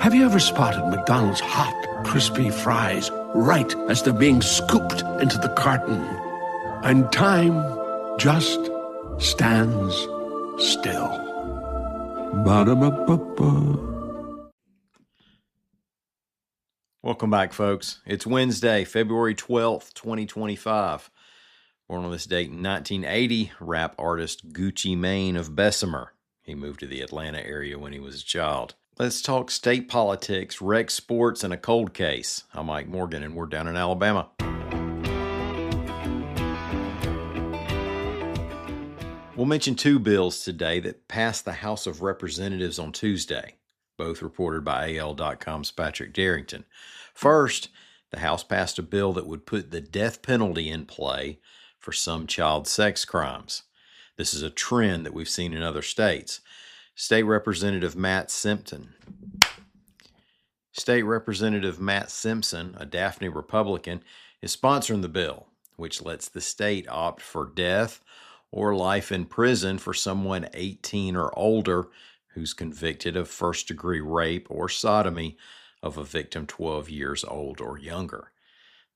Have you ever spotted McDonald's hot, crispy fries right as they're being scooped into the carton? And time just stands still. Ba-da-ba-ba-ba. Welcome back, folks. It's Wednesday, February 12th, 2025. Born on this date in 1980, rap artist Gucci Mane of Bessemer. He moved to the Atlanta area when he was a child. Let's talk state politics, rec sports, and a cold case. I'm Mike Morgan, and we're down in Alabama. We'll mention two bills today that passed the House of Representatives on Tuesday, both reported by AL.com's Patrick Darrington. First, the House passed a bill that would put the death penalty in play for some child sex crimes. This is a trend that we've seen in other states. State Representative Matt Simpson, a Daphne Republican, is sponsoring the bill, which lets the state opt for death or life in prison for someone 18 or older who's convicted of first-degree rape or sodomy of a victim 12 years old or younger.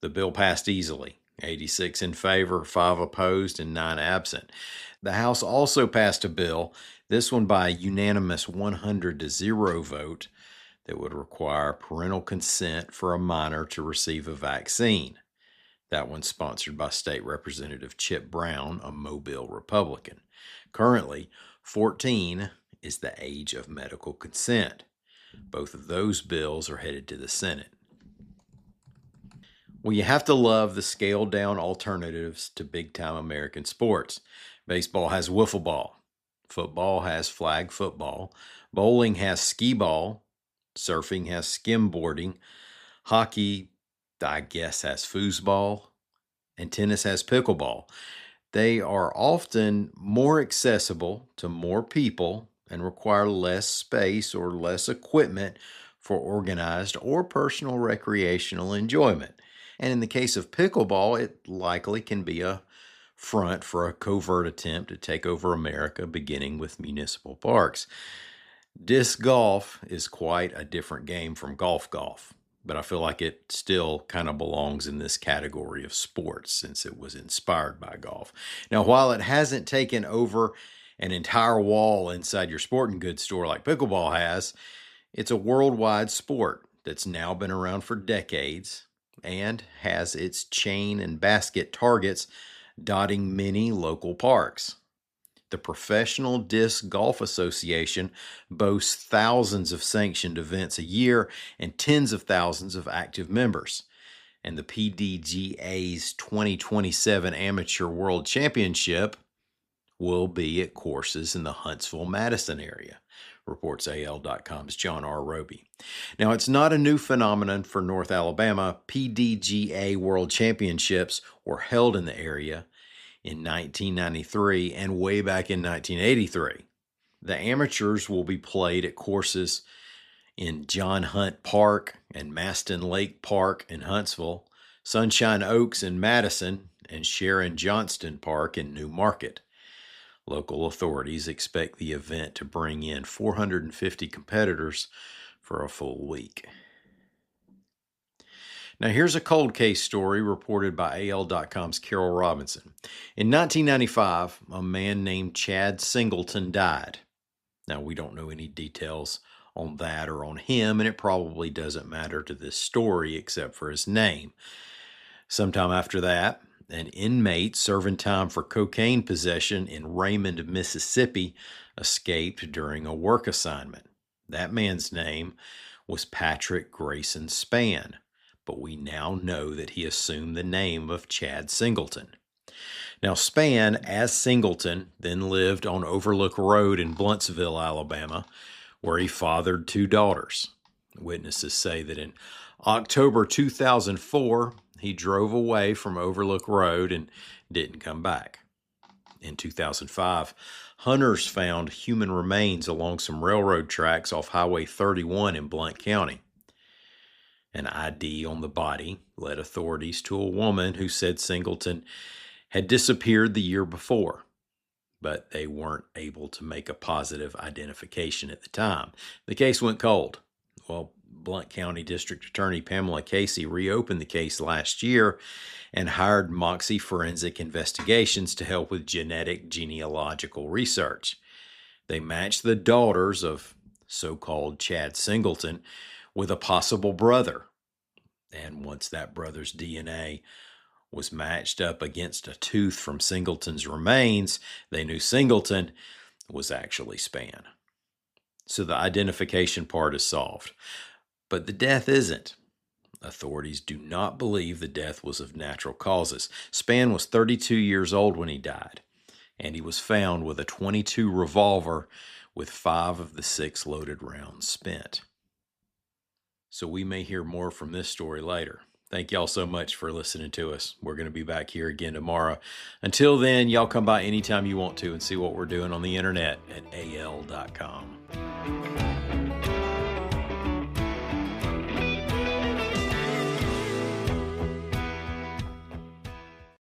The bill passed easily, 86 in favor, 5 opposed, and 9 absent. The House also passed a bill, this one by a unanimous 100-0 vote, that would require parental consent for a minor to receive a vaccine. That one's sponsored by State Representative Chip Brown, a Mobile Republican. Currently, 14 is the age of medical consent. Both of those bills are headed to the Senate. Well, you have to love the scaled-down alternatives to big-time American sports. Baseball has wiffle ball. Football has flag football. Bowling has skee ball. Surfing has skimboarding. Hockey, I guess, has foosball. And tennis has pickleball. They are often more accessible to more people and require less space or less equipment for organized or personal recreational enjoyment. And in the case of pickleball, it likely can be a front for a covert attempt to take over America, beginning with municipal parks. Disc golf is quite a different game from golf, but I feel like it still kind of belongs in this category of sports since it was inspired by golf. Now, while it hasn't taken over an entire wall inside your sporting goods store like pickleball has, it's a worldwide sport that's now been around for decades and has its chain and basket targets dotting many local parks. The Professional Disc Golf Association boasts thousands of sanctioned events a year and tens of thousands of active members. And the PDGA's 2027 Amateur World Championship will be at courses in the Huntsville-Madison area, reports AL.com's John R. Roby. Now, it's not a new phenomenon for North Alabama. PDGA World Championships were held in the area in 1993 and way back in 1983. The amateurs will be played at courses in John Hunt Park and Maston Lake Park in Huntsville, Sunshine Oaks in Madison, and Sharon Johnston Park in New Market. Local authorities expect the event to bring in 450 competitors for a full week. Now, here's a cold case story reported by AL.com's Carol Robinson. In 1995, a man named Chad Singleton died. Now, we don't know any details on that or on him, and it probably doesn't matter to this story except for his name. Sometime after that, an inmate serving time for cocaine possession in Raymond, Mississippi, escaped during a work assignment. That man's name was Patrick Grayson Spann, but we now know that he assumed the name of Chad Singleton. Now, Spann, as Singleton, then lived on Overlook Road in Blountsville, Alabama, where he fathered 2 daughters. Witnesses say that in October 2004, he drove away from Overlook Road and didn't come back. In 2005, hunters found human remains along some railroad tracks off Highway 31 in Blount County. An ID on the body led authorities to a woman who said Singleton had disappeared the year before, but they weren't able to make a positive identification at the time. The case went cold. Well, Blount County District Attorney Pamela Casey reopened the case last year and hired Moxie Forensic Investigations to help with genetic genealogical research. They matched the daughters of so-called Chad Singleton with a possible brother. And once that brother's DNA was matched up against a tooth from Singleton's remains, they knew Singleton was actually Spann. So the identification part is solved. But the death isn't. Authorities do not believe the death was of natural causes. Spann was 32 years old when he died, and he was found with a .22 revolver with 5 of the 6 loaded rounds spent. So we may hear more from this story later. Thank y'all so much for listening to us. We're going to be back here again tomorrow. Until then, y'all come by anytime you want to and see what we're doing on the internet at al.com.